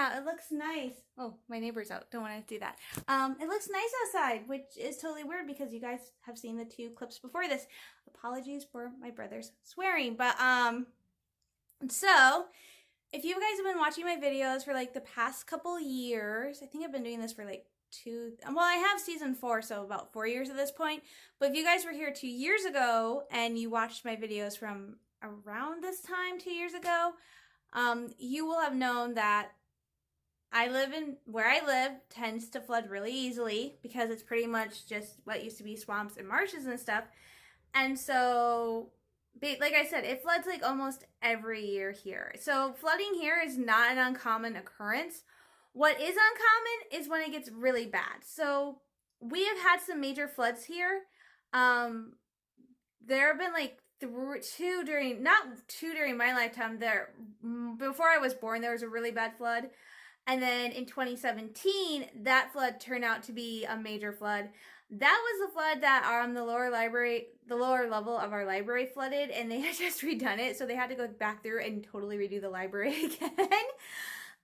Yeah, it looks nice. Oh, my neighbor's out. Don't want to do that. It looks nice outside, which is totally weird because you guys have seen the two clips before this. Apologies for my brother's swearing, but so if you guys have been watching my videos for like the past couple years, I think I've been doing this for like I have season 4, so about 4 years at this point. But if you guys were here 2 years ago and you watched my videos from around this time 2 years ago, you will have known that where I live tends to flood really easily because it's pretty much just what used to be swamps and marshes and stuff. And so, like I said, it floods like almost every year here. So flooding here is not an uncommon occurrence. What is uncommon is when it gets really bad. So we have had some major floods here. There have been like not two during my lifetime. Before I was born, there was a really bad flood. And then in 2017, that flood turned out to be a major flood. That was the flood that the lower level of our library flooded, and they had just redone it, so they had to go back through and totally redo the library again.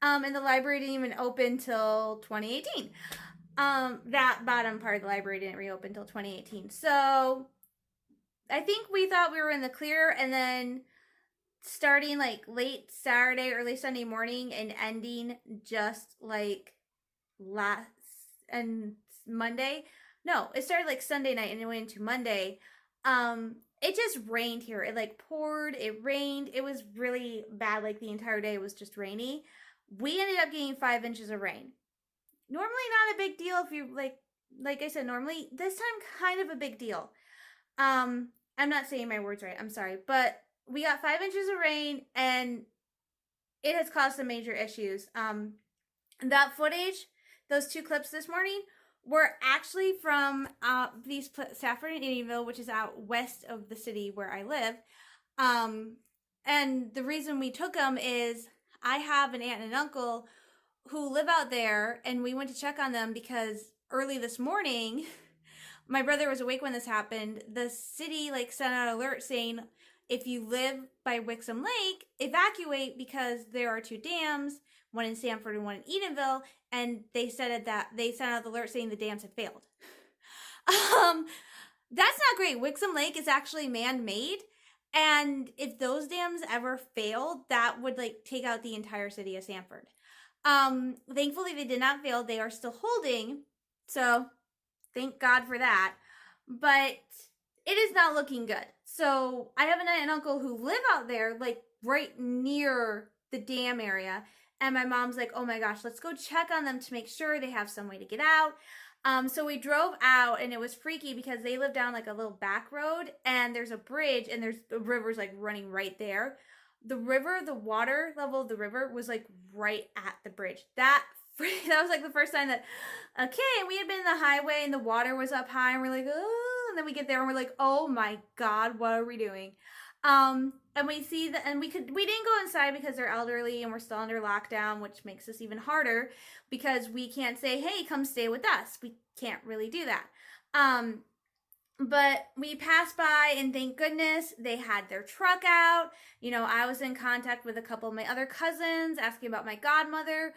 And the library didn't even open till 2018. That bottom part of the library didn't reopen till 2018. So I think we thought we were in the clear, and then starting like late Saturday, early Sunday morning, and ending just like Monday. No, it started like Sunday night and it went into Monday. It just rained here. It like poured, it rained. It was really bad. Like the entire day was just rainy. We ended up getting 5 inches of rain. Normally not a big deal if you like I said, normally this time kind of a big deal. I'm not saying my words right. I'm sorry, but we got 5 inches of rain and it has caused some major issues. That footage, those 2 clips this morning, were actually from Safford and Indianville, which is out west of the city where I live. And the reason we took them is I have an aunt and an uncle who live out there, and we went to check on them because early this morning, my brother was awake when this happened. The city sent out an alert saying, if you live by Wixom Lake, evacuate because there are 2 dams, one in Sanford and one in Edenville, and they sent out the alert saying the dams had failed. That's not great. Wixom Lake is actually man-made, and if those dams ever failed, that would take out the entire city of Sanford. Thankfully, they did not fail. They are still holding, so thank God for that. But it is not looking good. So I have an aunt and uncle who live out there, right near the dam area. And my mom's like, oh my gosh, let's go check on them to make sure they have some way to get out. So we drove out, and it was freaky because they live down a little back road, and there's a bridge, and the river's running right there. The water level of the river was right at the bridge. That was the first time that, okay, we had been in the highway and the water was up high, and we're like, oh, and then we get there and we're like, oh my God, what are we doing? And we see we didn't go inside because they're elderly and we're still under lockdown, which makes this even harder because we can't say, hey, come stay with us. We can't really do that. But we passed by, and thank goodness they had their truck out. I was in contact with a couple of my other cousins asking about my godmother,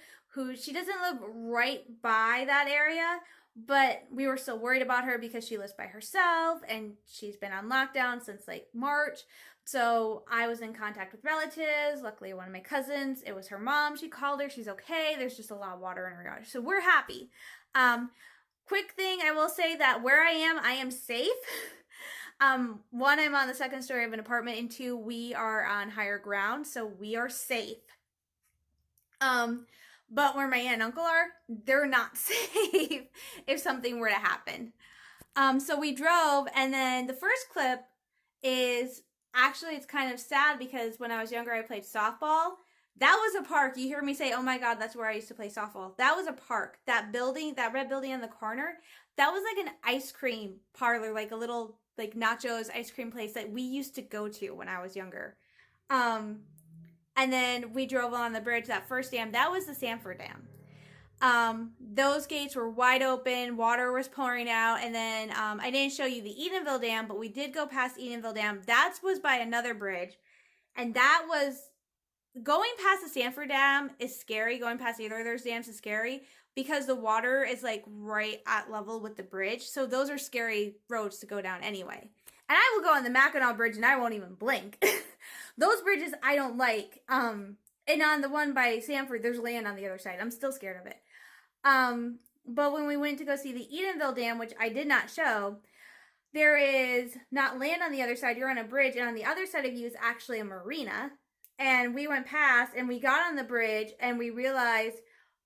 she doesn't live right by that area, but we were still worried about her because she lives by herself and she's been on lockdown since March. So I was in contact with relatives. Luckily, one of my cousins, it was her mom. She called her. She's okay. There's just a lot of water in her yard. So we're happy. Quick thing, I will say that where I am safe. One, I'm on the 2nd story of an apartment, and 2, we are on higher ground, so we are safe. But where my aunt and uncle are, they're not safe if something were to happen. So we drove, and then the first clip is actually, it's kind of sad because when I was younger, I played softball. That was a park. You hear me say, oh my God, that's where I used to play softball. That was a park. That building, that red building on the corner, that was an ice cream parlor, a little nachos ice cream place that we used to go to when I was younger. And then we drove on the bridge, that first dam, that was the Sanford Dam. Those gates were wide open, water was pouring out, and then I didn't show you the Edenville Dam, but we did go past Edenville Dam. That was by another bridge, and that was going past the Sanford Dam is scary. Going past either of those dams is scary because the water is like right at level with the bridge. So those are scary roads to go down anyway. And I will go on the Mackinac Bridge and I won't even blink. Those bridges I don't like. And on the one by Sanford, there's land on the other side. I'm still scared of it. But when we went to go see the Edenville Dam, which I did not show, there is not land on the other side. You're on a bridge, and on the other side of you is actually a marina. And we went past, and we got on the bridge, and we realized,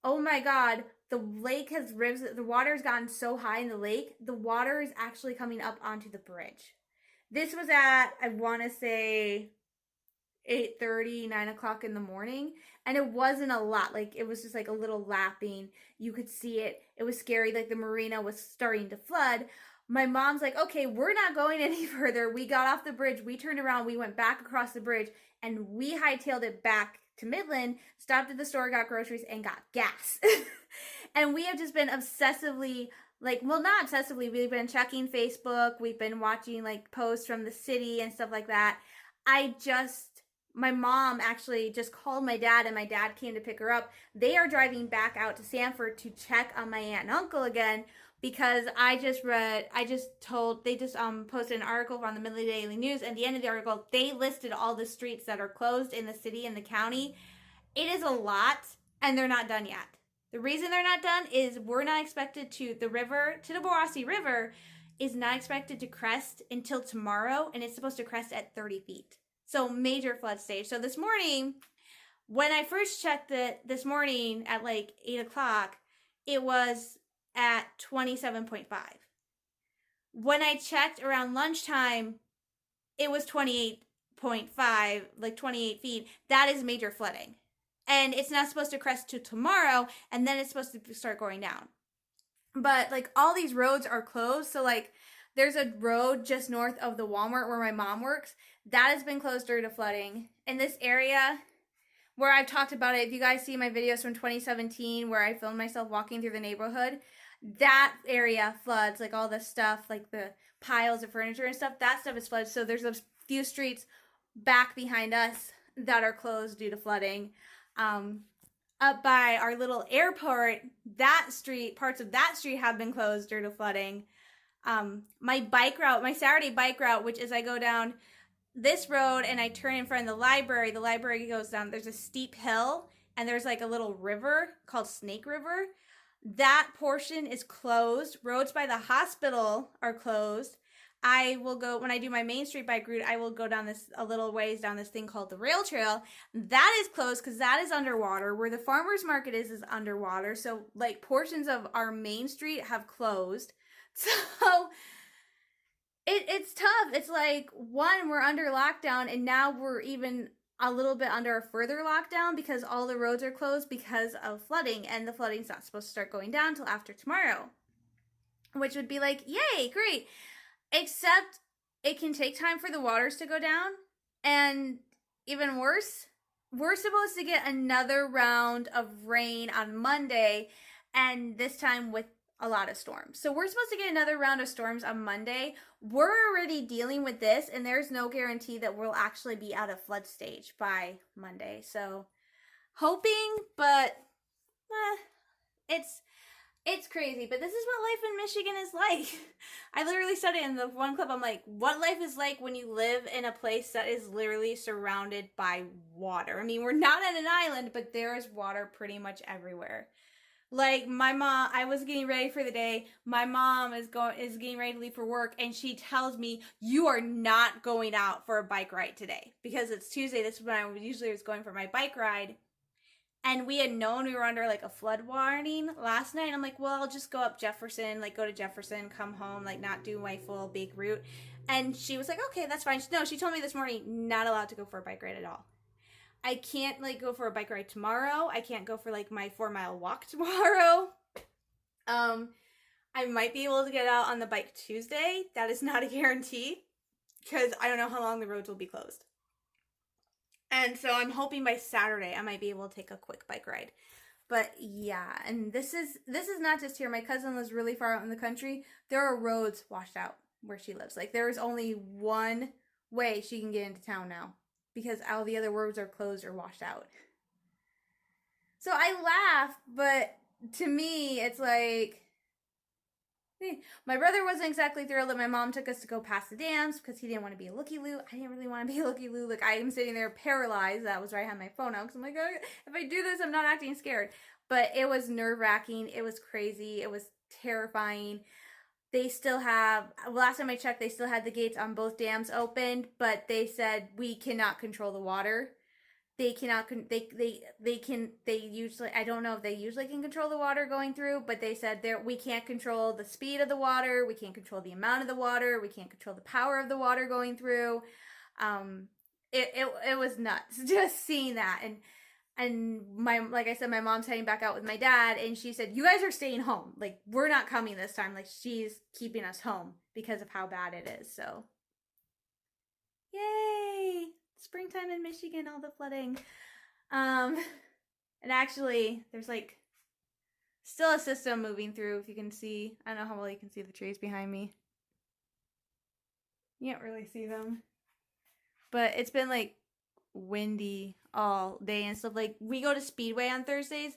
oh my God, the lake has rivers. The water's gotten so high in the lake, the water is actually coming up onto the bridge. This was at, I want to say, 8:30, 9 o'clock in the morning, and it wasn't a lot. Like, it was just like a little lapping. You could see it. It was scary. Like, the marina was starting to flood. My mom's like, okay, we're not going any further. We got off the bridge. We turned around. We went back across the bridge, and we hightailed it back to Midland, stopped at the store, got groceries, and got gas. And we have just been obsessively, like, well, not obsessively. We've been checking Facebook. We've been watching, like, posts from the city and stuff like that. My mom actually just called my dad, and my dad came to pick her up. They are driving back out to Sanford to check on my aunt and uncle again, because they just posted an article on the Midland Daily News, and at the end of the article, they listed all the streets that are closed in the city and the county. It is a lot, and they're not done yet. The reason they're not done is we're not expected to, the Tittabawassee River is not expected to crest until tomorrow, and it's supposed to crest at 30 feet. So major flood stage. So this morning, when I first checked it this morning at like 8 o'clock, it was at 27.5. When I checked around lunchtime, it was 28.5, like 28 feet. That is major flooding. And it's not supposed to crest to tomorrow, and then it's supposed to start going down. But like all these roads are closed. So like there's a road just north of the Walmart where my mom works. That has been closed due to flooding. In this area where I've talked about it, if you guys see my videos from 2017 where I filmed myself walking through the neighborhood, that area floods, like all the stuff, like the piles of furniture and stuff, that stuff is flooded. So there's a few streets back behind us that are closed due to flooding. Up by our little airport, parts of that street have been closed due to flooding. My Saturday bike route, which is I go down this road and I turn in front of the library goes down, there's a steep hill, and there's like a little river called Snake River. That portion is closed. Roads by the hospital are closed. I will go, when I do my Main Street bike route, I will go down a little ways down this thing called the Rail Trail. That is closed because that is underwater. Where the farmer's market is underwater. So like portions of our Main Street have closed. So it's tough. It's like, one, we're under lockdown, and now we're even a little bit under a further lockdown because all the roads are closed because of flooding, and the flooding's not supposed to start going down until after tomorrow, which would be like, yay, great. Except it can take time for the waters to go down, and even worse, we're supposed to get another round of rain on Monday, and this time with a lot of storms. So we're supposed to get another round of storms on Monday. We're already dealing with this, and there's no guarantee that we'll actually be out of flood stage by Monday. So hoping, but it's crazy. But this is what life in Michigan is like. I literally said it in the one clip. I'm like, what life is like when you live in a place that is literally surrounded by water. I mean, we're not on an island, but there is water pretty much everywhere. Like my mom, I was getting ready for the day. My mom is getting ready to leave for work, and she tells me, "You are not going out for a bike ride today because it's Tuesday." This is when I usually was going for my bike ride, and we had known we were under like a flood warning last night. And I'm like, "Well, I'll just go up Jefferson, like go to Jefferson, come home, like not do my full big route." And she was like, "Okay, that's fine." No, she told me this morning, not allowed to go for a bike ride at all. I can't like go for a bike ride tomorrow. I can't go for like my 4-mile walk tomorrow. I might be able to get out on the bike Tuesday. That is not a guarantee because I don't know how long the roads will be closed. And so I'm hoping by Saturday I might be able to take a quick bike ride. But yeah, and this is not just here. My cousin lives really far out in the country. There are roads washed out where she lives. Like there is only one way she can get into town now. because all the other roads are closed or washed out. So I laugh, but to me, it's like, my brother wasn't exactly thrilled that my mom took us to go past the dams because he didn't want to be a looky-loo. I didn't really want to be a looky-loo. Like, I am sitting there paralyzed. That was where I had my phone out because I'm like, oh, if I do this, I'm not acting scared. But it was nerve-wracking. It was crazy. It was terrifying. They still have, last time I checked, they still had the gates on both dams opened, but they said we cannot control the water. They cannot, they usually, I don't know if they usually can control the water going through, but they said we can't control the speed of the water, we can't control the amount of the water, we can't control the power of the water going through. It was nuts just seeing that. And like I said, my mom's heading back out with my dad, and she said, you guys are staying home. Like, we're not coming this time. Like, she's keeping us home because of how bad it is. So, yay! Springtime in Michigan, all the flooding. And actually, there's like still a system moving through, if you can see. I don't know how well you can see the trees behind me. You can't really see them. But it's been like windy all day and stuff. Like, we go to Speedway on Thursdays,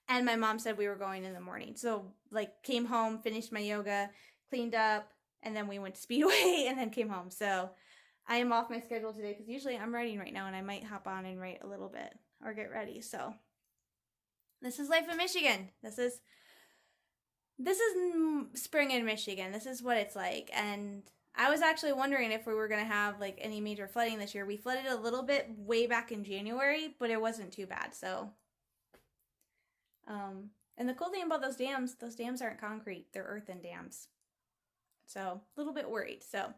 and my mom said we were going in the morning. So, like, came home, finished my yoga, cleaned up, and then we went to Speedway and then came home. So I am off my schedule today because usually I'm writing right now, and I might hop on and write a little bit or get ready. So this is life in Michigan. This is spring in Michigan. This is what it's like. And I was actually wondering if we were going to have like any major flooding this year. We flooded a little bit way back in January, but it wasn't too bad. So, and the cool thing about those dams aren't concrete. They're earthen dams. So a little bit worried. So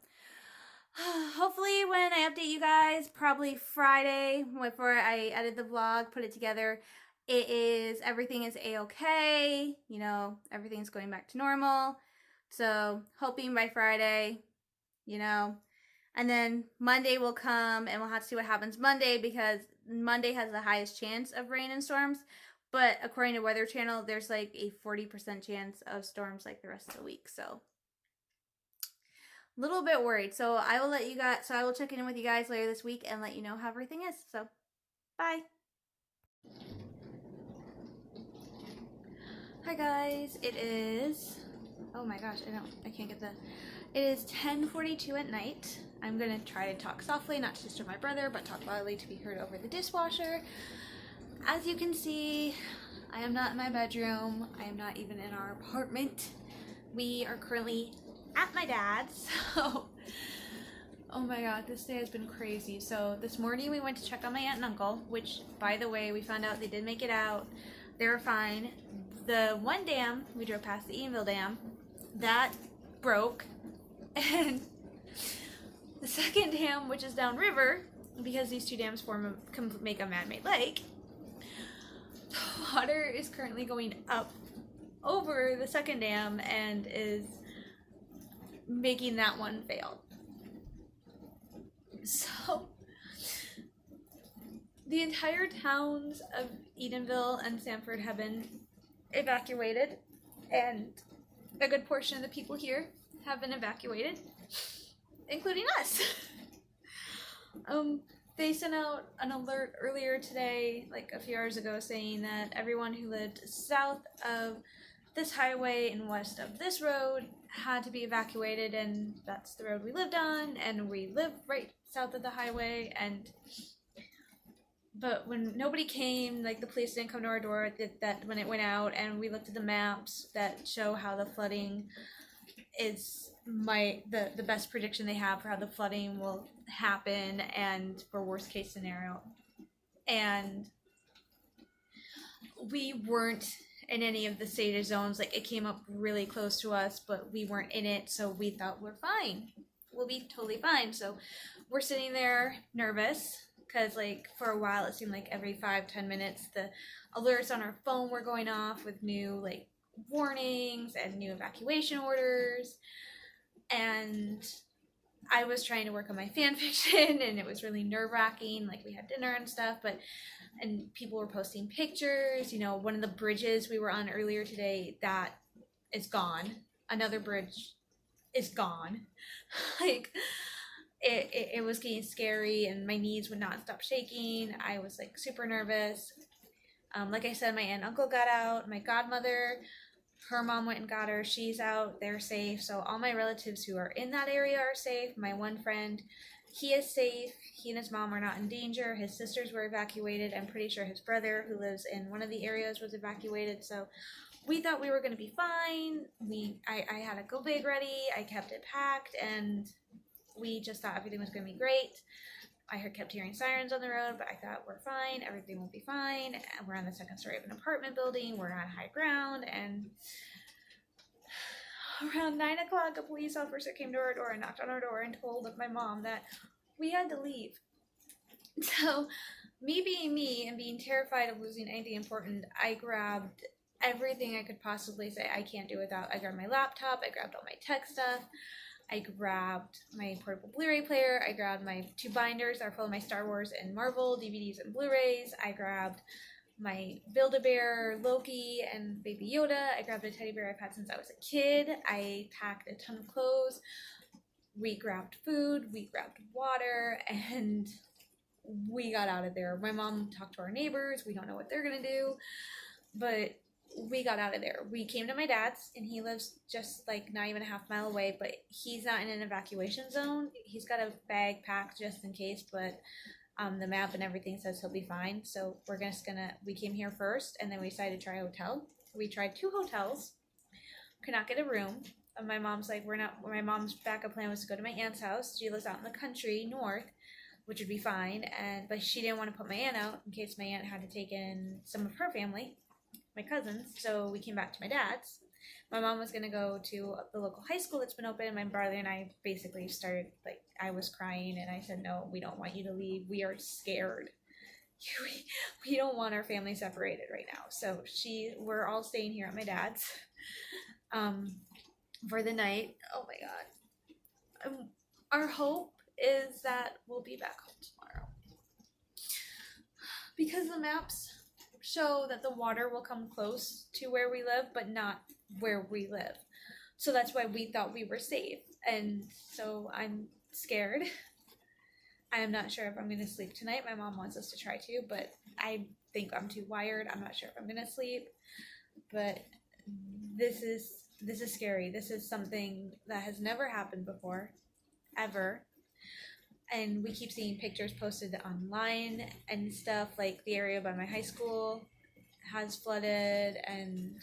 hopefully when I update you guys, probably Friday, before I edit the vlog, put it together, everything is a-okay, you know, everything's going back to normal. So hoping by Friday, you know, and then Monday will come and we'll have to see what happens Monday, because Monday has the highest chance of rain and storms. But according to Weather Channel, there's like a 40% chance of storms like the rest of the week. So a little bit worried. So I will check in with you guys later this week and let you know how everything is. So bye. Hi guys, it is, oh my gosh, it is 10:42 at night. I'm gonna try to talk softly, not to disturb my brother, but talk loudly to be heard over the dishwasher. As you can see, I am not in my bedroom. I am not even in our apartment. We are currently at my dad's. So, oh my god, this day has been crazy. So this morning we went to check on my aunt and uncle, which, by the way, we found out they did make it out. They were fine. The one dam, we drove past the Eatonville Dam, that broke. And the second dam, which is downriver, because these two dams make a man-made lake, the water is currently going up over the second dam and is making that one fail. So the entire towns of Eatonville and Sanford have been evacuated, and a good portion of the people here have been evacuated, including us. They sent out an alert earlier today, like a few hours ago, saying that everyone who lived south of this highway and west of this road had to be evacuated, and that's the road we lived on, and we live right south of the highway. But when nobody came, like the police didn't come to our door that when it went out, and we looked at the maps that show how the flooding is the best prediction they have for how the flooding will happen and for worst case scenario. And we weren't in any of the SADA zones. Like, it came up really close to us, but we weren't in it, so we thought we're fine. We'll be totally fine. So we're sitting there nervous, because like for a while it seemed like every 5-10 minutes the alerts on our phone were going off with new like warnings and new evacuation orders. And I was trying to work on my fan fiction, and it was really nerve-wracking. Like, we had dinner and stuff, and people were posting pictures. You know, one of the bridges we were on earlier today, that is gone. Another bridge is gone. Like, it was getting scary, and my knees would not stop shaking. I was like super nervous. Like I said, my aunt and uncle got out. My godmother, her mom went and got her. She's out. They're safe. So all my relatives who are in that area are safe. My one friend, he is safe. He and his mom are not in danger. His sisters were evacuated. I'm pretty sure his brother, who lives in one of the areas, was evacuated. So we thought we were going to be fine. I had a go bag ready. I kept it packed, and we just thought everything was going to be great. I kept hearing sirens on the road, but I thought we're fine. Everything will be fine. We're on the second story of an apartment building. We're on high ground. And around 9 o'clock, a police officer came to our door and knocked on our door and told my mom that we had to leave. So, me being me and being terrified of losing anything important, I grabbed everything I could possibly say I can't do without. I grabbed my laptop. I grabbed all my tech stuff. I grabbed my portable Blu-ray player. I grabbed my 2 binders that are full of my Star Wars and Marvel DVDs and Blu-rays. I grabbed my Build-A-Bear, Loki, and Baby Yoda. I grabbed a teddy bear I've had since I was a kid. I packed a ton of clothes. We grabbed food. We grabbed water. And we got out of there. My mom talked to our neighbors. We don't know what they're going to do. But we got out of there. We came to my dad's, and he lives just like not even a half mile away, but he's not in an evacuation zone. He's got a bag packed just in case, but the map and everything says he'll be fine. So we came here first, and then we decided to try a hotel. We tried 2 hotels, could not get a room. And my mom's like, my mom's backup plan was to go to my aunt's house. She lives out in the country north, which would be fine. But she didn't want to put my aunt out in case my aunt had to take in some of her family, my cousins. So we came back to my dad's. My mom was gonna go to the local high school that's been open. My brother and I basically started, like, I was crying, and I said, no, we don't want you to leave. We are scared. We don't want our family separated right now. So we're all staying here at my dad's for the night. Oh my God. Our hope is that we'll be back home tomorrow, because the maps show that the water will come close to where we live, but not where we live. So that's why we thought we were safe. And so I'm scared. I am not sure if I'm going to sleep tonight. My mom wants us to try to, but I think I'm too wired. I'm not sure if I'm going to sleep. But this is scary. This is something that has never happened before, ever. And we keep seeing pictures posted online and stuff, like the area by my high school has flooded, and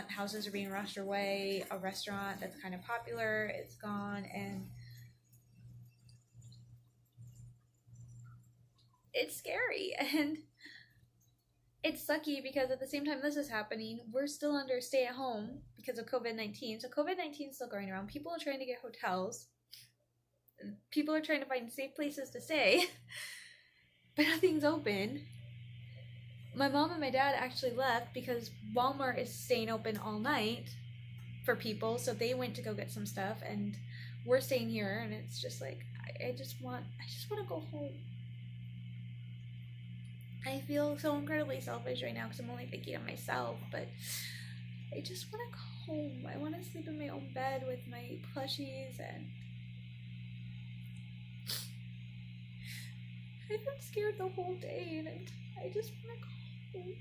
houses are being rushed away. A restaurant that's kind of popular, it's gone, and it's scary. And it's sucky because at the same time this is happening, we're still under stay at home because of COVID-19. So COVID-19 is still going around. People are trying to get hotels. People are trying to find safe places to stay, but nothing's open. My mom and my dad actually left because Walmart is staying open all night for people, so they went to go get some stuff, and we're staying here. And it's just like, I just want to go home. I feel so incredibly selfish right now because I'm only thinking of myself, but I just want to go home. I want to sleep in my own bed with my plushies, and I've been scared the whole day, and I just want to go home.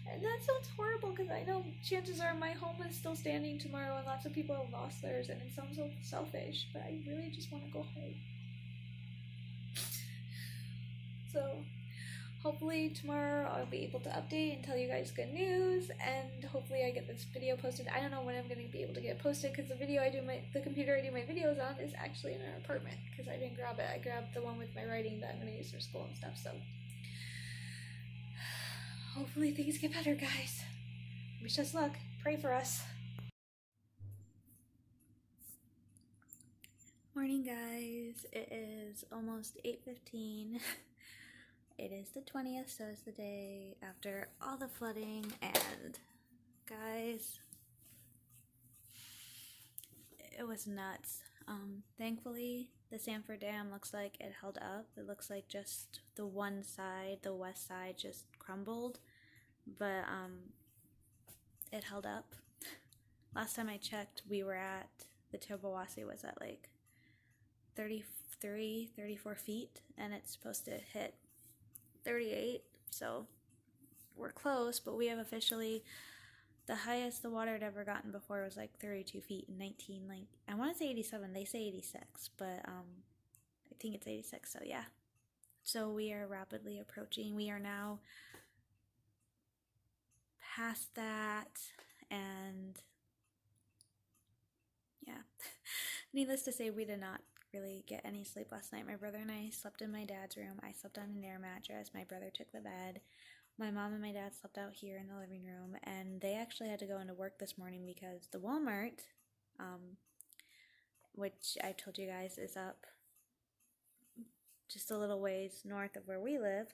And that sounds horrible because I know chances are my home is still standing tomorrow, and lots of people have lost theirs, and it sounds so selfish, but I really just want to go home. So hopefully tomorrow I'll be able to update and tell you guys good news, and hopefully I get this video posted. I don't know when I'm going to be able to get it posted because the computer I do my videos on is actually in our apartment because I didn't grab it. I grabbed the one with my writing that I'm going to use for school and stuff. So hopefully things get better, guys. Wish us luck. Pray for us. Morning, guys. It is almost 8:15. It is the 20th, so it's the day after all the flooding, and guys, it was nuts. Thankfully, the Sanford Dam looks like it held up. It looks like just the one side, the west side, just crumbled, but it held up. Last time I checked, we were at the Chobawasi was at like 33, 34 feet, and it's supposed to hit 38, so we're close, but we have officially, the highest the water had ever gotten before was like 32 feet in 19, like, I want to say 87, they say 86, but I think it's 86, so yeah. So we are rapidly approaching, we are now past that, and yeah. Needless to say, we did not really get any sleep last night. My brother and I slept in my dad's room. I slept on an air mattress. My brother took the bed. My mom and my dad slept out here in the living room, and they actually had to go into work this morning because the Walmart, which I told you guys is up just a little ways north of where we live,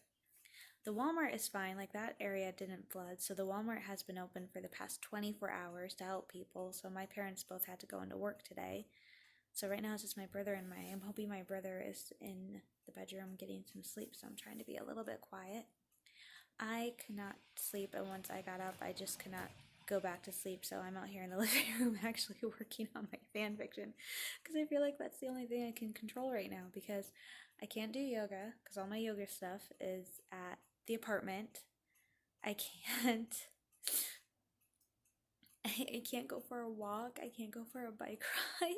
the Walmart is fine. Like, that area didn't flood, so the Walmart has been open for the past 24 hours to help people. So my parents both had to go into work today. So right now it's just my brother and I'm hoping my brother is in the bedroom getting some sleep, so I'm trying to be a little bit quiet. I could not sleep, and once I got up, I just could not go back to sleep, so I'm out here in the living room actually working on my fan fiction, because I feel like that's the only thing I can control right now, because I can't do yoga, because all my yoga stuff is at the apartment. I can't go for a walk, I can't go for a bike ride.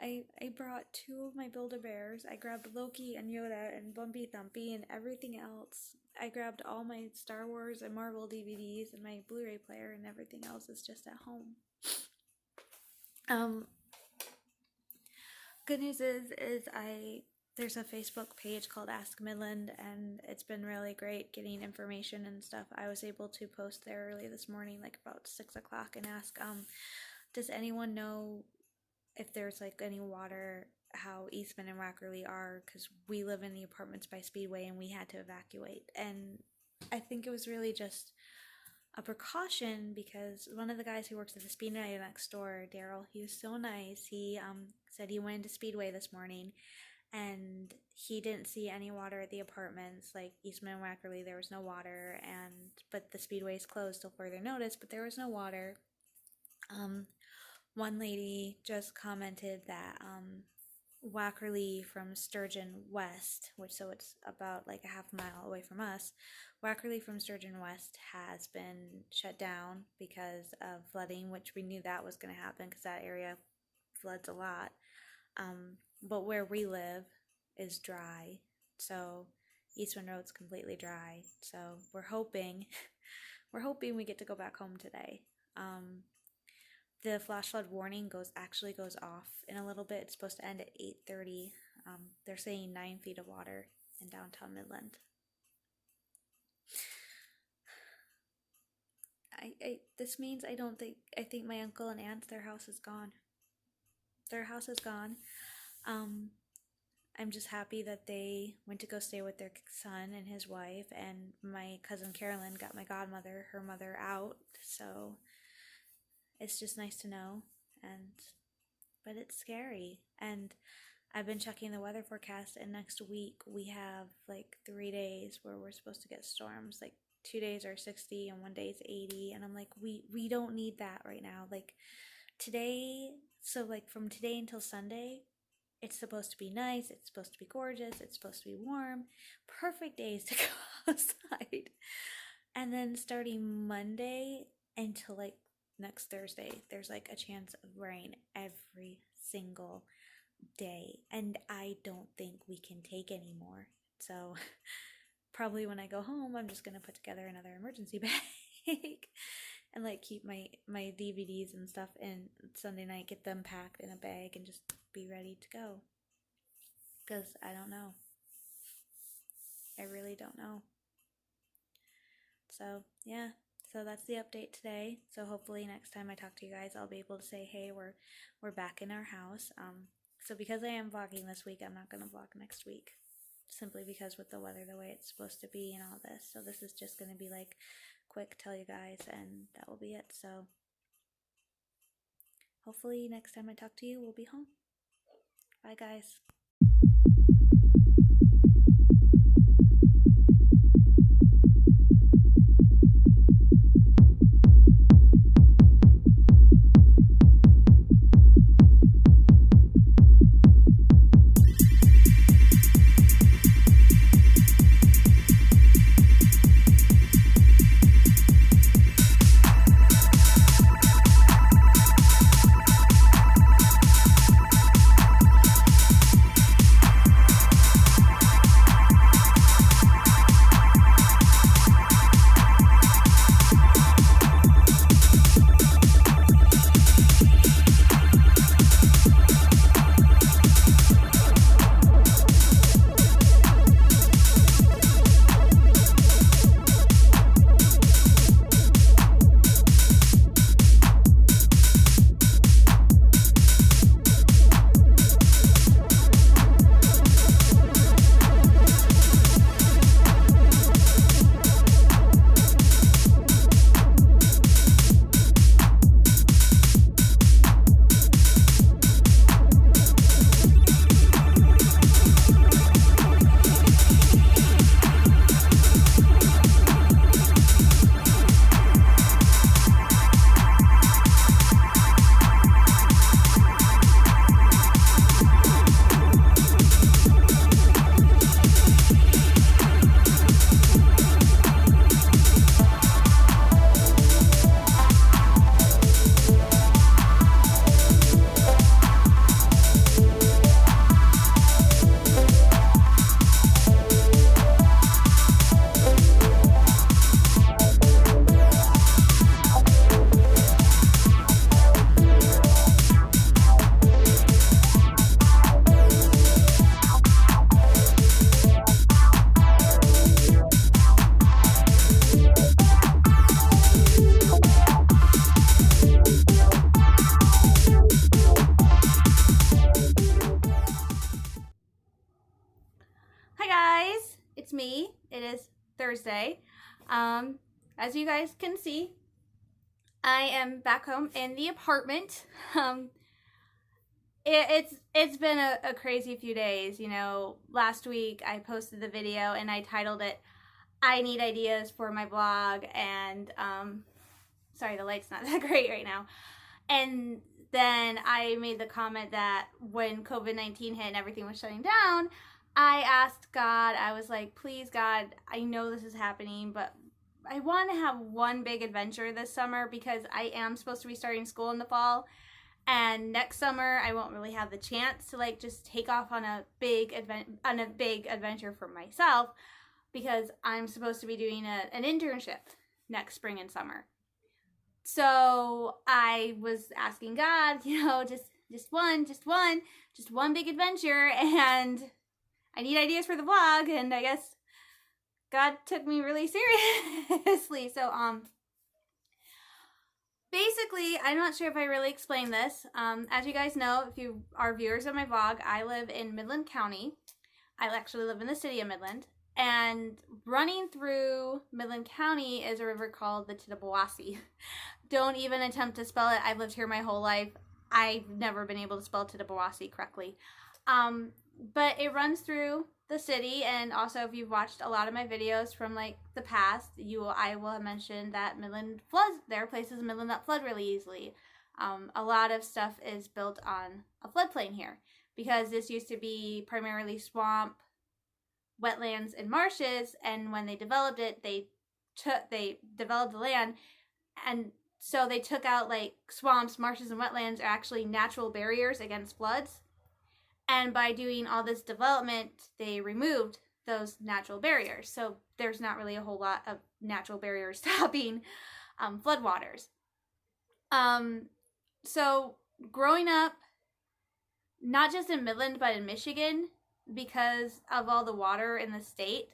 I brought 2 of my Build-A-Bears. I grabbed Loki and Yoda and Bumpy Thumpy and everything else. I grabbed all my Star Wars and Marvel DVDs and my Blu-ray player, and everything else is just at home. Good news is there's a Facebook page called Ask Midland, and it's been really great getting information and stuff. I was able to post there early this morning, like about 6 o'clock, and ask, does anyone know if there's like any water, how Eastman and Wackerly are, because we live in the apartments by Speedway and we had to evacuate. And I think it was really just a precaution, because one of the guys who works at the Speedway next door, Daryl, he was so nice. He said he went into Speedway this morning and he didn't see any water at the apartments, like Eastman and Wackerly. There was no water, but the Speedway is closed till further notice, but there was no water. One lady just commented that Wackerly from Sturgeon West, so it's about like a half mile away from us, Wackerly from Sturgeon West has been shut down because of flooding, which we knew that was going to happen because that area floods a lot. But where we live is dry, so Eastman Road's completely dry. So we're hoping we get to go back home today. The flash flood warning goes off in a little bit. It's supposed to end at 8:30. They're saying 9 feet of water in downtown Midland. This means I think my uncle and aunt, their house is gone. Their house is gone. I'm just happy that they went to go stay with their son and his wife, and my cousin Carolyn got my godmother, her mother, out, so it's just nice to know. But it's scary, and I've been checking the weather forecast, and next week we have like 3 days where we're supposed to get storms. Like 2 days are 60 and 1 day is 80, and I'm like, we don't need that right now. Like today, so like from today until Sunday, it's supposed to be nice, it's supposed to be gorgeous, it's supposed to be warm, perfect days to go outside. And then starting Monday until like next Thursday, there's like a chance of rain every single day, and I don't think we can take any more. So probably when I go home, I'm just gonna put together another emergency bag and like keep my DVDs and stuff in Sunday night, get them packed in a bag and just be ready to go, because I don't know. I really don't know. So yeah, so that's the update today. So hopefully next time I talk to you guys, I'll be able to say, hey, we're back in our house. So because I am vlogging this week, I'm not gonna vlog next week, simply because with the weather the way it's supposed to be and all this. So this is just gonna be like quick, tell you guys, and that will be it. So hopefully next time I talk to you, we'll be home. Bye guys. Thursday. As you guys can see, I am back home in the apartment. It's been a crazy few days. You know, last week I posted the video and I titled it, I need ideas for my blog, and sorry, the light's not that great right now. And then I made the comment that when COVID-19 hit and everything was shutting down, I asked God, I was like, please God, I know this is happening, but I want to have one big adventure this summer because I am supposed to be starting school in the fall. And next summer, I won't really have the chance to like just take off on a big adventure for myself because I'm supposed to be doing an internship next spring and summer. So I was asking God, you know, just one big adventure, and I need ideas for the vlog, and I guess God took me really seriously. So basically, I'm not sure if I really explained this. As you guys know, if you are viewers of my vlog, I live in Midland County. I actually live in the city of Midland. And running through Midland County is a river called the Tittabawassee. Don't even attempt to spell it. I've lived here my whole life. I've never been able to spell Tittabawassee correctly. But it runs through the city, and also if you've watched a lot of my videos from like the past, I will have mentioned that Midland floods. There are places in Midland that flood really easily. A lot of stuff is built on a floodplain here because this used to be primarily swamp, wetlands, and marshes, and when they developed it, they developed the land, and so they took out like swamps, marshes, and wetlands are actually natural barriers against floods. And by doing all this development, they removed those natural barriers. So there's not really a whole lot of natural barriers stopping floodwaters. So growing up, not just in Midland, but in Michigan, because of all the water in the state,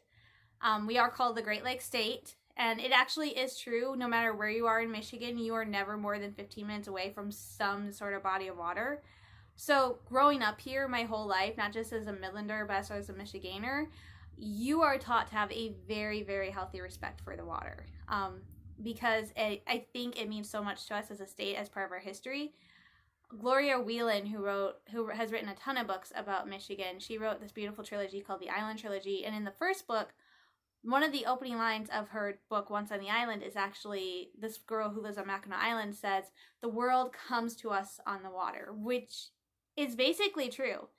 we are called the Great Lakes State. And it actually is true. No matter where you are in Michigan, you are never more than 15 minutes away from some sort of body of water. So growing up here my whole life, not just as a Midlander, but also as a Michiganer, you are taught to have a very, very healthy respect for the water. Because I think it means so much to us as a state, as part of our history. Gloria Whelan, who has written a ton of books about Michigan, she wrote this beautiful trilogy called the Island Trilogy. And in the first book, one of the opening lines of her book, Once on the Island, is actually this girl who lives on Mackinac Island says, "The world comes to us on the water," which is basically true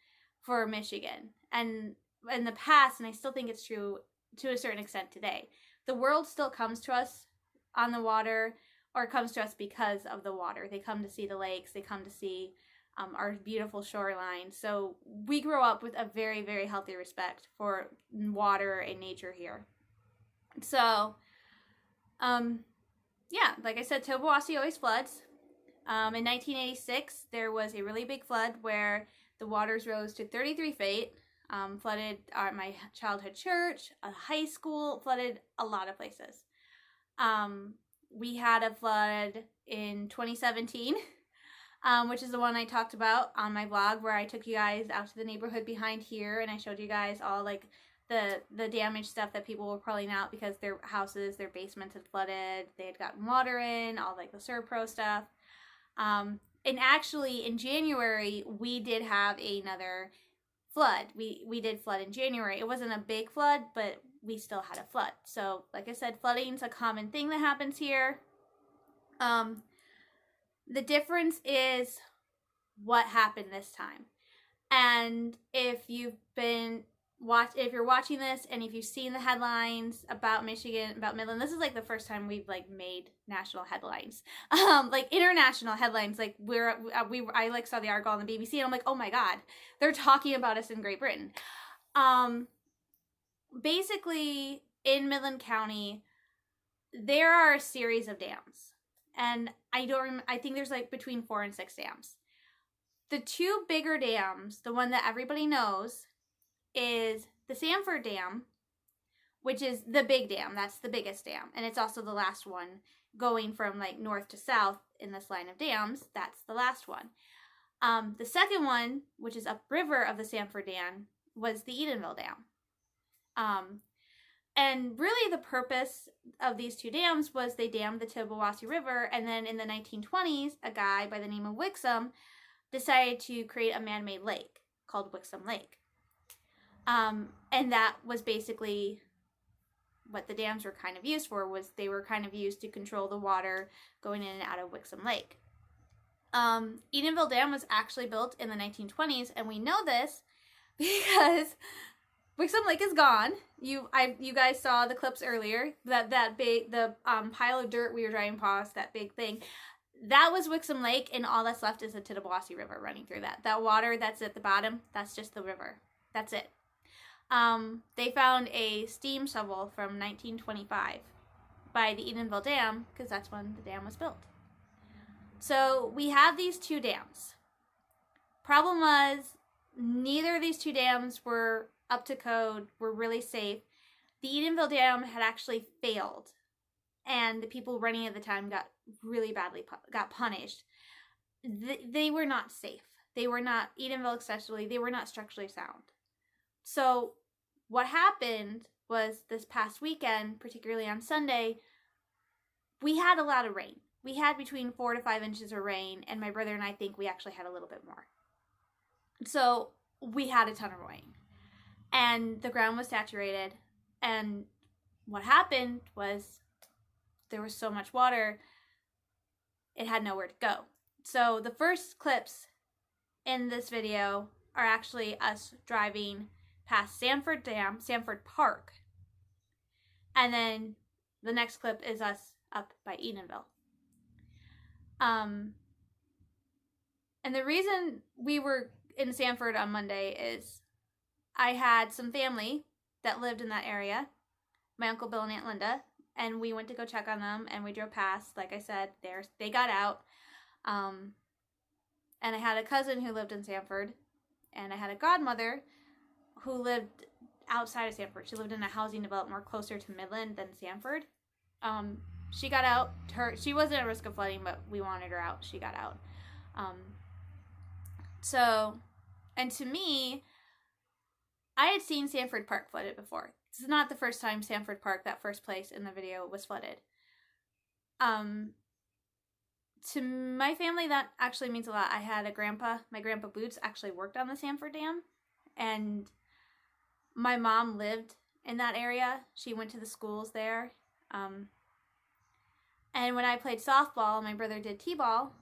for Michigan. And in the past, and I still think it's true to a certain extent today, the world still comes to us on the water, or comes to us because of the water. They come to see the lakes, they come to see our beautiful shoreline. So we grow up with a very, very healthy respect for water and nature here. So, yeah, like I said, Tittabawassee always floods. In 1986, there was a really big flood where the waters rose to 33 feet, flooded my childhood church, a high school, flooded a lot of places. We had a flood in 2017, which is the one I talked about on my vlog, where I took you guys out to the neighborhood behind here and I showed you guys all like the damaged stuff that people were pulling out because their houses, their basements had flooded, they had gotten water in, all like the Serpro stuff. And actually in January, we did have another flood. We did flood in January. It wasn't a big flood, but we still had a flood. So like I said, flooding's a common thing that happens here. The difference is what happened this time. And if you're watching this and if you've seen the headlines about Michigan, about Midland, this is like the first time we've like made national headlines, like international headlines. Like I like saw the article on the BBC and I'm like, oh my God, they're talking about us in Great Britain. Basically in Midland County, there are a series of dams, and I think there's like between 4 and 6 dams. The two bigger dams, the one that everybody knows, is the Sanford Dam, which is the big dam. That's the biggest dam. And it's also the last one going from like north to south in this line of dams. That's the last one. The second one, which is upriver of the Sanford Dam, was the Edenville Dam. And really the purpose of these two dams was they dammed the Tittabawassee River, and then in the 1920s, a guy by the name of Wixom decided to create a man-made lake called Wixom Lake. And that was basically what the dams were kind of used for, was they were kind of used to control the water going in and out of Wixom Lake. Edenville Dam was actually built in the 1920s, and we know this because Wixom Lake is gone. You guys saw the clips earlier. That big, the pile of dirt we were driving past, that big thing, that was Wixom Lake, and all that's left is the Tittabawassee River running through that. That water that's at the bottom, that's just the river. That's it. They found a steam shovel from 1925 by the Edenville Dam, because that's when the dam was built. So we have these two dams. Problem was, neither of these two dams were up to code, were really safe. The Edenville Dam had actually failed, and the people running at the time got really badly punished. They were not safe. They were not, Edenville especially, they were not structurally sound. So what happened was this past weekend, particularly on Sunday, we had a lot of rain. We had between 4 to 5 inches of rain, and my brother and I think we actually had a little bit more. So we had a ton of rain, and the ground was saturated, and what happened was there was so much water, it had nowhere to go. So the first clips in this video are actually us driving past Sanford Dam, Sanford Park, and then the next clip is us up by Edenville. And the reason we were in Sanford on Monday is I had some family that lived in that area, my Uncle Bill and Aunt Linda, and we went to go check on them, and we drove past. Like I said, they got out. And I had a cousin who lived in Sanford, and I had a godmother who lived outside of Sanford. She lived in a housing development more closer to Midland than Sanford. She got out. She wasn't at risk of flooding, but we wanted her out. She got out. And to me, I had seen Sanford Park flooded before. This is not the first time Sanford Park, that first place in the video, was flooded. To my family, that actually means a lot. I had a grandpa, my grandpa Boots, actually worked on the Sanford Dam, and my mom lived in that area. She went to the schools there. And when I played softball, my brother did t-ball,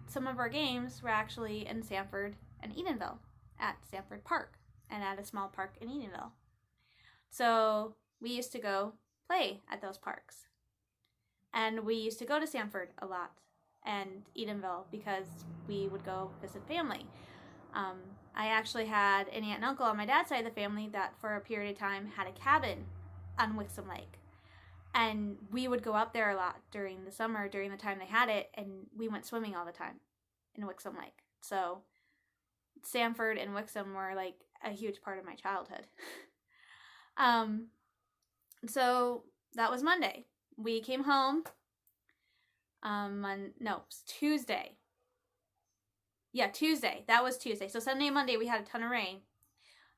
some of our games were actually in Sanford and Edenville at Sanford Park and at a small park in Edenville. So we used to go play at those parks. And we used to go to Sanford a lot and Edenville because we would go visit family. I actually had an aunt and uncle on my dad's side of the family that for a period of time had a cabin on Wixom Lake. And we would go up there a lot during the summer, during the time they had it, and we went swimming all the time in Wixom Lake. So Sanford and Wixom were like a huge part of my childhood. So that was Monday. We came home it was Tuesday. Yeah, Tuesday. That was Tuesday. So Sunday and Monday we had a ton of rain.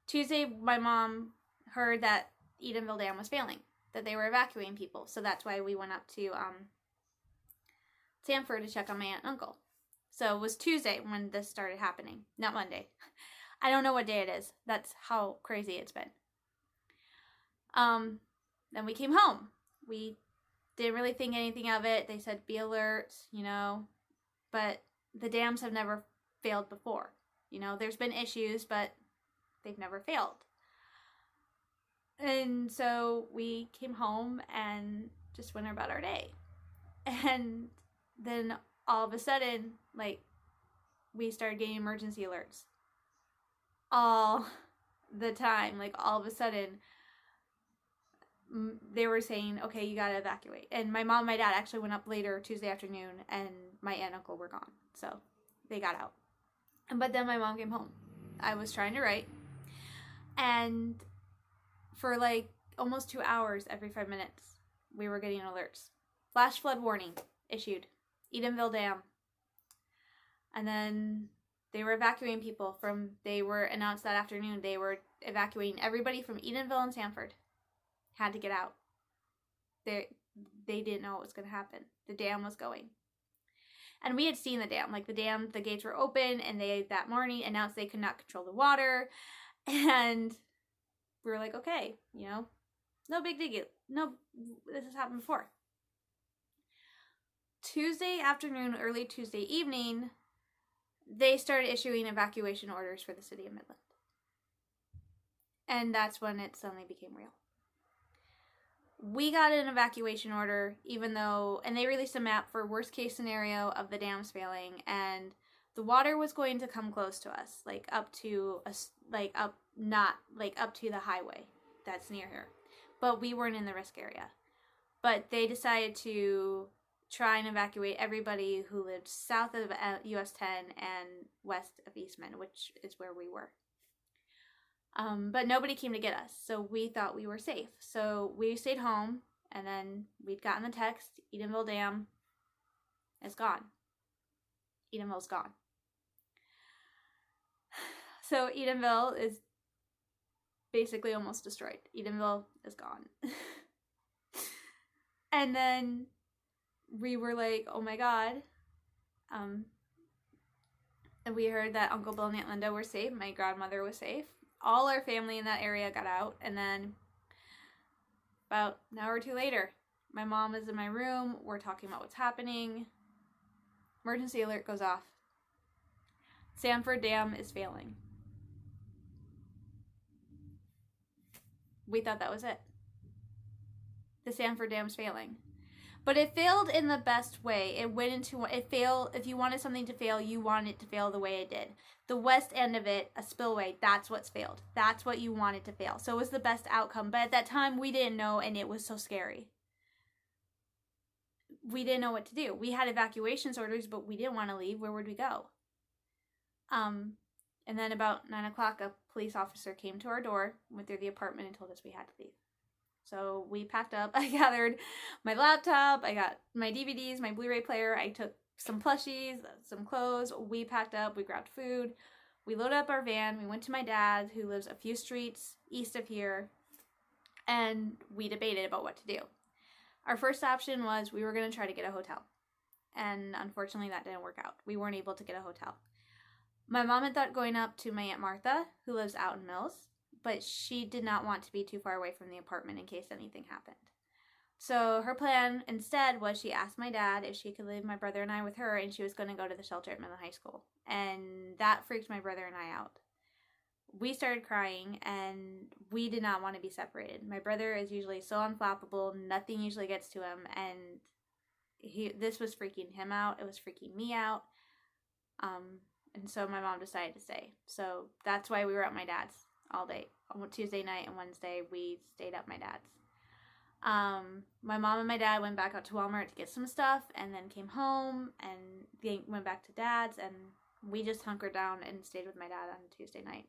Tuesday my mom heard that Edenville Dam was failing, that they were evacuating people. So that's why we went up to Sanford to check on my aunt and uncle. So it was Tuesday when this started happening, not Monday. I don't know what day it is. That's how crazy it's been. Then we came home. We didn't really think anything of it. They said, be alert, but the dams have never failed before. There's been issues, but they've never failed. And so we came home and just went about our day. And then all of a sudden, we started getting emergency alerts. All the time. All of a sudden, they were saying, okay, you gotta evacuate. And my mom and my dad actually went up later Tuesday afternoon, and my aunt and uncle were gone. So they got out. But then my mom came home. I was trying to write. And for almost 2 hours every 5 minutes, we were getting alerts. Flash flood warning issued. Edenville Dam. And then they were evacuating people they were announced that afternoon, they were evacuating everybody from Edenville and Sanford. had to get out. They didn't know what was going to happen. The dam was going. And we had seen the dam. Like, the gates were open, and they, that morning, announced they could not control the water. And we were like, okay, you know, no big deal. No, this has happened before. Tuesday afternoon, early Tuesday evening, they started issuing evacuation orders for the city of Midland. And that's when it suddenly became real. We got an evacuation order, even though, and they released a map for worst case scenario of the dams failing, and the water was going to come close to us, like up to the highway that's near here, but we weren't in the risk area. But they decided to try and evacuate everybody who lived south of US 10 and west of Eastman, which is where we were. But nobody came to get us, so we thought we were safe. So we stayed home, and then we'd gotten the text, Edenville Dam is gone. Edenville's gone. So Edenville is basically almost destroyed. Edenville is gone. And then we were like, oh my God. And we heard that Uncle Bill and Aunt Linda were safe. My grandmother was safe. All our family in that area got out, and then about an hour or two later, my mom is in my room. We're talking about what's happening. Emergency alert goes off. Sanford Dam is failing. We thought that was it. The Sanford Dam's failing. But it failed in the best way. It failed. If you wanted something to fail, you wanted it to fail the way it did. The west end of it, a spillway, that's what's failed. That's what you wanted to fail. So it was the best outcome. But at that time, we didn't know, and it was so scary. We didn't know what to do. We had evacuation orders, but we didn't want to leave. Where would we go? And then about 9 o'clock, a police officer came to our door, went through the apartment, and told us we had to leave. So we packed up. I gathered my laptop, I got my DVDs, my Blu-ray player, I took some plushies, some clothes. We packed up, we grabbed food, we loaded up our van, we went to my dad, who lives a few streets east of here, and we debated about what to do. Our first option was we were going to try to get a hotel. And unfortunately that didn't work out. We weren't able to get a hotel. My mom had thought going up to my Aunt Martha, who lives out in Mills, but she did not want to be too far away from the apartment in case anything happened. So her plan instead was she asked my dad if she could leave my brother and I with her, and she was going to go to the shelter at Midland High School. And that freaked my brother and I out. We started crying, and we did not want to be separated. My brother is usually so unflappable, nothing usually gets to him, and this was freaking him out. It was freaking me out. And so my mom decided to stay. So that's why we were at my dad's all day. On Tuesday night and Wednesday, we stayed at my dad's. My mom and my dad went back out to Walmart to get some stuff, and then came home, and they went back to dad's, and we just hunkered down and stayed with my dad on Tuesday night.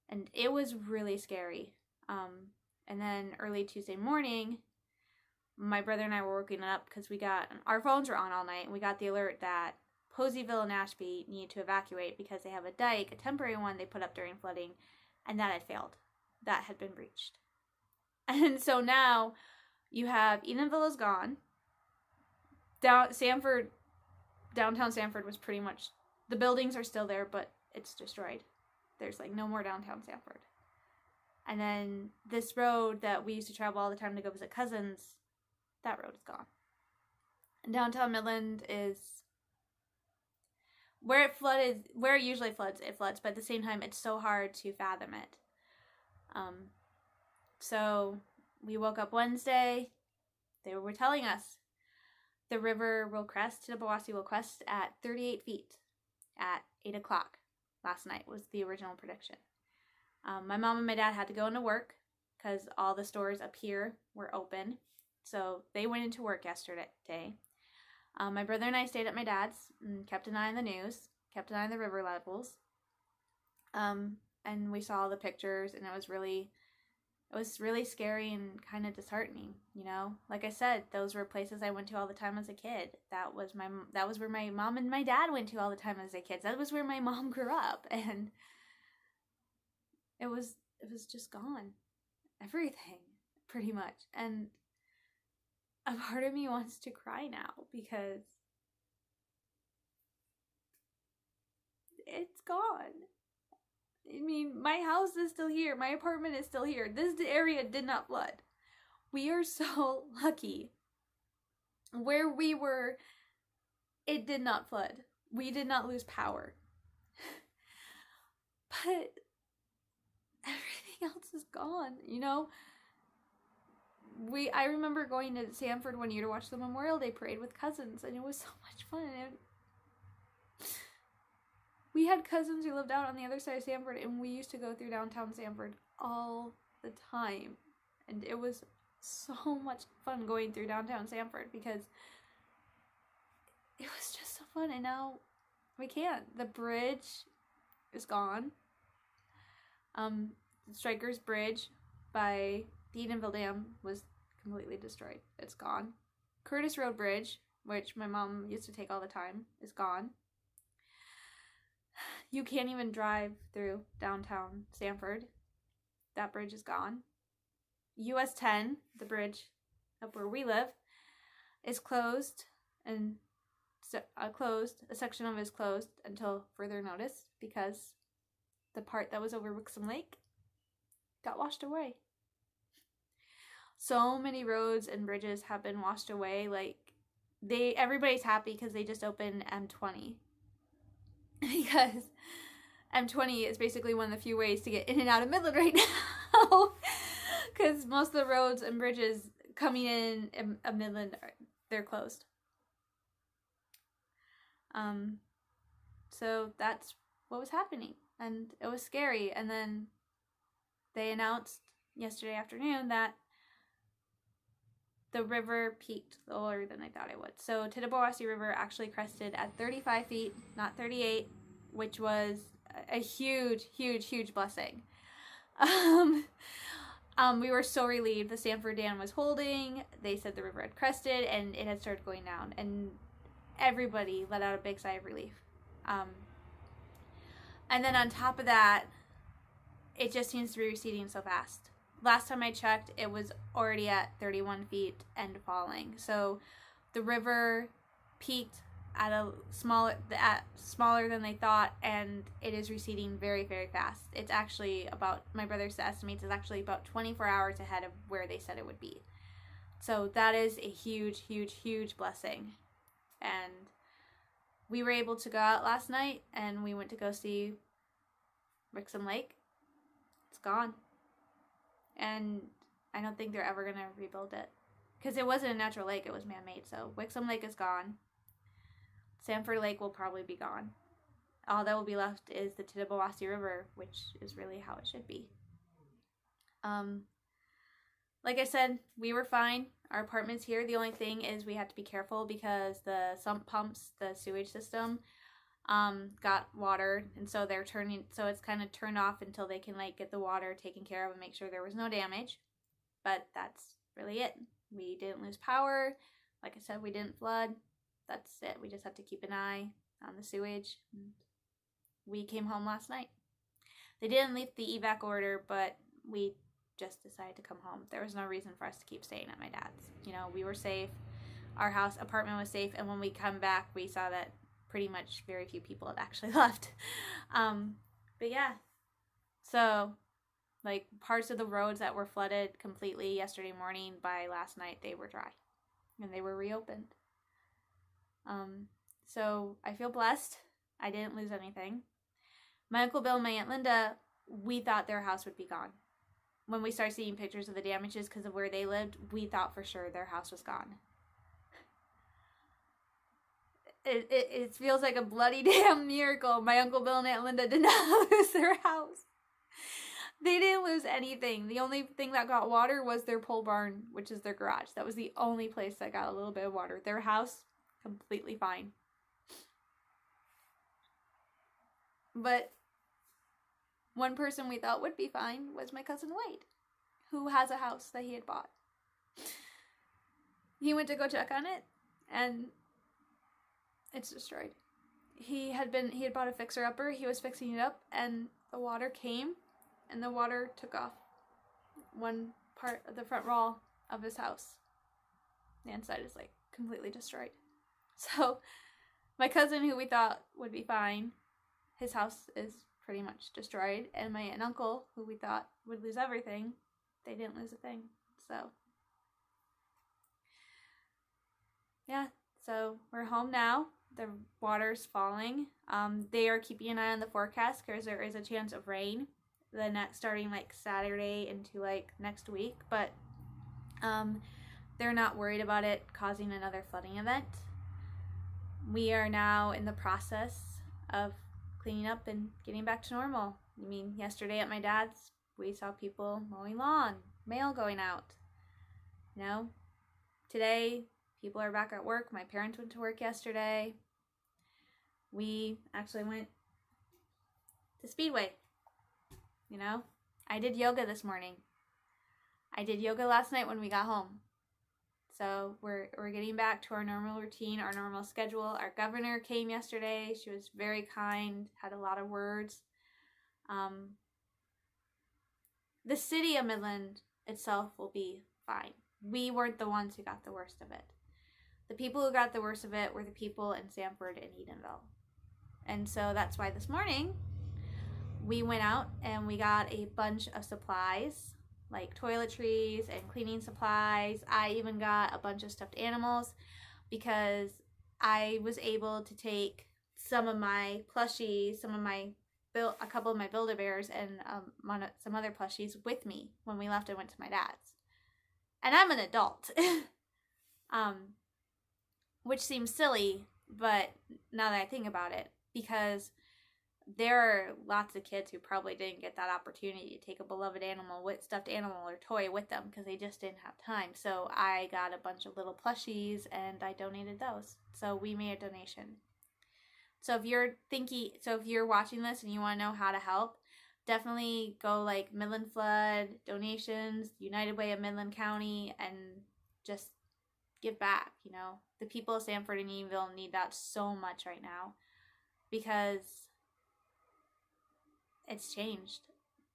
And it was really scary. And then early Tuesday morning, my brother and I were working up because our phones were on all night, and we got the alert that Poseyville and Ashby needed to evacuate because they have a dike, a temporary one they put up during flooding, and that had failed. That had been breached. And so now you have Edenville is gone. Downtown Sanford was pretty much, the buildings are still there, but it's destroyed. There's like no more downtown Sanford. And then this road that we used to travel all the time to go visit cousins, that road is gone. And downtown Midland is where it usually floods, it floods, but at the same time, it's so hard to fathom it. So we woke up Wednesday. They were telling us the river will crest, Tittabawassee will crest at 38 feet at 8 o'clock last night was the original prediction. My mom and my dad had to go into work because all the stores up here were open. So they went into work yesterday. My brother and I stayed at my dad's and kept an eye on the news, kept an eye on the river levels. And we saw the pictures, and it was really scary and kind of disheartening, you know? Like I said, those were places I went to all the time as a kid. That was where my mom and my dad went to all the time as a kid. That was where my mom grew up, and it was just gone. Everything. pretty much. And a part of me wants to cry now because it's gone. I mean, my house is still here. My apartment is still here. This area did not flood. We are so lucky. Where we were, it did not flood. We did not lose power. But everything else is gone, you know? I remember going to Sanford one year to watch the Memorial Day Parade with cousins, and it was so much fun. We had cousins who lived out on the other side of Sanford, and we used to go through downtown Sanford all the time. And it was so much fun going through downtown Sanford because it was just so fun, and now we can't. The bridge is gone. Stryker's Bridge by the Edenville Dam was completely destroyed. It's gone. Curtis Road Bridge, which my mom used to take all the time, is gone. You can't even drive through downtown Sanford. That bridge is gone. US 10, the bridge up where we live, is closed, and a section of it is closed until further notice because the part that was over Wixom Lake got washed away. So many roads and bridges have been washed away. Like, everybody's happy because they just opened M20. Because M20 is basically one of the few ways to get in and out of Midland right now. Because most of the roads and bridges coming in Midland, they're closed. So that's what was happening. And it was scary. And then they announced yesterday afternoon that the river peaked lower than I thought it would. So Tittabawassee River actually crested at 35 feet, not 38, which was a huge, huge, huge blessing. We were so relieved. The Sanford Dam was holding. They said the river had crested and it had started going down. And everybody let out a big sigh of relief. And then on top of that, it just seems to be receding so fast. Last time I checked, it was already at 31 feet and falling. So the river peaked at smaller than they thought, and it is receding very, very fast. It's actually about, my brother estimates, it's actually about 24 hours ahead of where they said it would be. So that is a huge, huge, huge blessing. And we were able to go out last night, and we went to go see Wixom Lake. It's gone. And I don't think they're ever going to rebuild it. Because it wasn't a natural lake, it was man-made. So Wixom Lake is gone. Sanford Lake will probably be gone. All that will be left is the Tittabawassee River, which is really how it should be. Like I said, we were fine. Our apartment's here. The only thing is we had to be careful because the sump pumps, the sewage system, got water, and so it's kind of turned off until they can get the water taken care of and make sure there was no damage. But that's really it. We didn't lose power. Like I said, we didn't flood. That's it. We just have to keep an eye on the sewage. We came home last night. They didn't leave the evac order, but we just decided to come home. There was no reason for us to keep staying at my dad's. We were safe. Our apartment was safe, and when we come back, we saw that pretty much very few people had actually left. But yeah, so parts of the roads that were flooded completely yesterday morning, by last night they were dry and they were reopened. So I feel blessed. I didn't lose anything. My Uncle Bill and my Aunt Linda, we thought their house would be gone. When we started seeing pictures of the damages because of where they lived, we thought for sure their house was gone. It feels like a bloody damn miracle. My Uncle Bill and Aunt Linda did not lose their house. They didn't lose anything. The only thing that got water was their pole barn, which is their garage. That was the only place that got a little bit of water. Their house, completely fine. But one person we thought would be fine was my cousin Wade, who has a house that he had bought. He went to go check on it, and it's destroyed. He had bought a fixer-upper. He was fixing it up, and the water came, and the water took off one part of the front wall of his house. The inside is like completely destroyed. So my cousin, who we thought would be fine, his house is pretty much destroyed. And my aunt and uncle, who we thought would lose everything, they didn't lose a thing. So yeah, so we're home now. The water's falling. They are keeping an eye on the forecast because there is a chance of rain starting like Saturday into like next week, but they're not worried about it causing another flooding event. We are now in the process of cleaning up and getting back to normal. I mean, yesterday at my dad's, we saw people mowing lawn, mail going out. You know, today people are back at work. My parents went to work yesterday. We actually went to Speedway. You know, I did yoga this morning. I did yoga last night when we got home. So we're getting back to our normal routine, our normal schedule. Our governor came yesterday. She was very kind, had a lot of words. The city of Midland itself will be fine. We weren't the ones who got the worst of it. The people who got the worst of it were the people in Sanford and Edenville. And so that's why this morning we went out and we got a bunch of supplies, like toiletries and cleaning supplies. I even got a bunch of stuffed animals because I was able to take some of my plushies, a couple of my Build-A-Bears and some other plushies with me when we left and went to my dad's. And I'm an adult. Which seems silly, but now that I think about it, because there are lots of kids who probably didn't get that opportunity to take a beloved stuffed animal or toy with them because they just didn't have time. So I got a bunch of little plushies and I donated those. So we made a donation. So if you're watching this and you want to know how to help, definitely go like Midland Flood, donations, United Way of Midland County, and just give back. You know, the people of Sanford and Edenville need that so much right now because it's changed.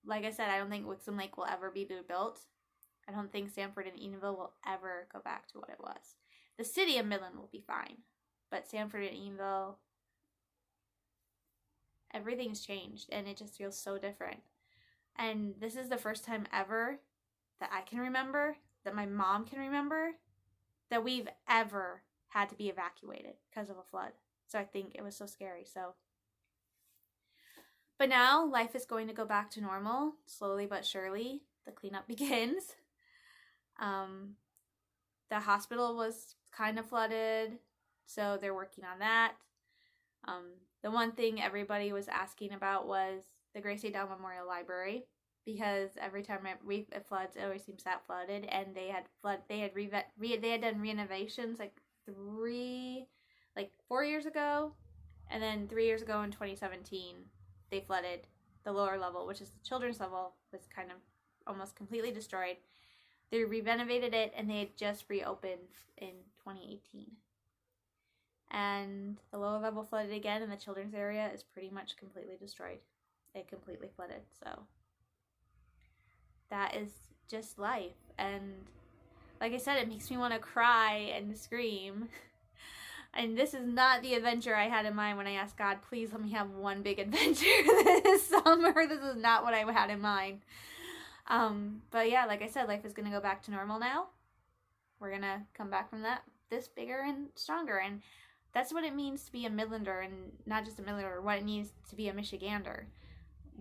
Like I said, I don't think Wixom Lake will ever be rebuilt. I don't think Sanford and Edenville will ever go back to what it was. The city of Midland will be fine, but Sanford and Edenville, everything's changed and it just feels so different. And this is the first time ever that I can remember, that my mom can remember, that we've ever had to be evacuated because of a flood. So I think it was so scary. But now life is going to go back to normal, slowly but surely. The cleanup begins. The hospital was kind of flooded, so they're working on that. The one thing everybody was asking about was the Gracie Dow Memorial Library, because every time it floods, it always seems that flooded. And they had done renovations like 4 years ago, and then 3 years ago in 2017, they flooded the lower level, which is the children's level, was kind of almost completely destroyed. They renovated it, and they had just reopened in 2018. And the lower level flooded again, and the children's area is pretty much completely destroyed. It completely flooded, so that is just life. And like I said, it makes me want to cry and scream. And this is not the adventure I had in mind when I asked God, please let me have one big adventure this summer. This is not what I had in mind. But yeah, like I said, life is going to go back to normal now. We're going to come back from that this bigger and stronger. And that's what it means to be a Midlander, and not just a Midlander, what it means to be a Michigander.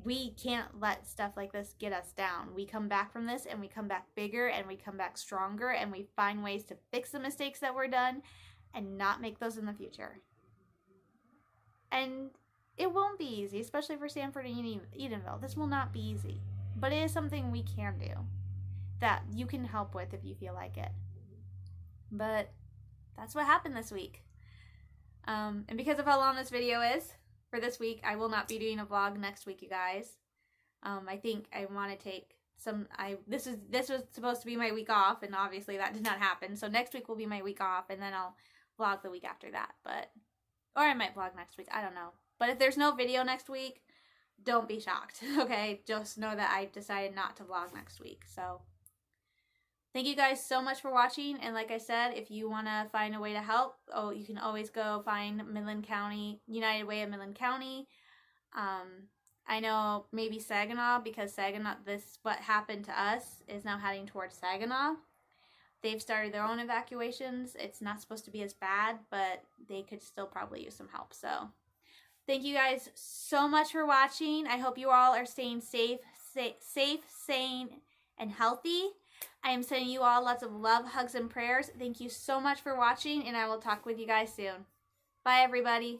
We can't let stuff like this get us down. We come back from this, and we come back bigger, and we come back stronger, and we find ways to fix the mistakes that were done and not make those in the future. And it won't be easy, especially for Sanford and Edenville. This will not be easy, but it is something we can do that you can help with if you feel like it. But that's what happened this week. And because of how long this video is for this week, I will not be doing a vlog next week, you guys. I think I want to take this was supposed to be my week off, and obviously that did not happen. So next week will be my week off, and then I'll vlog the week after that. Or I might vlog next week, I don't know. But if there's no video next week, don't be shocked, okay? Just know that I decided not to vlog next week. So Thank you guys so much for watching. And like I said, if you want to find a way to help, you can always go find Midland County, United Way of Midland County. I know maybe Saginaw, because Saginaw, what happened to us is now heading towards Saginaw. They've started their own evacuations. It's not supposed to be as bad, but they could still probably use some help. So thank you guys so much for watching. I hope you all are staying safe, sane, and healthy. I am sending you all lots of love, hugs, and prayers. Thank you so much for watching, and I will talk with you guys soon. Bye, everybody.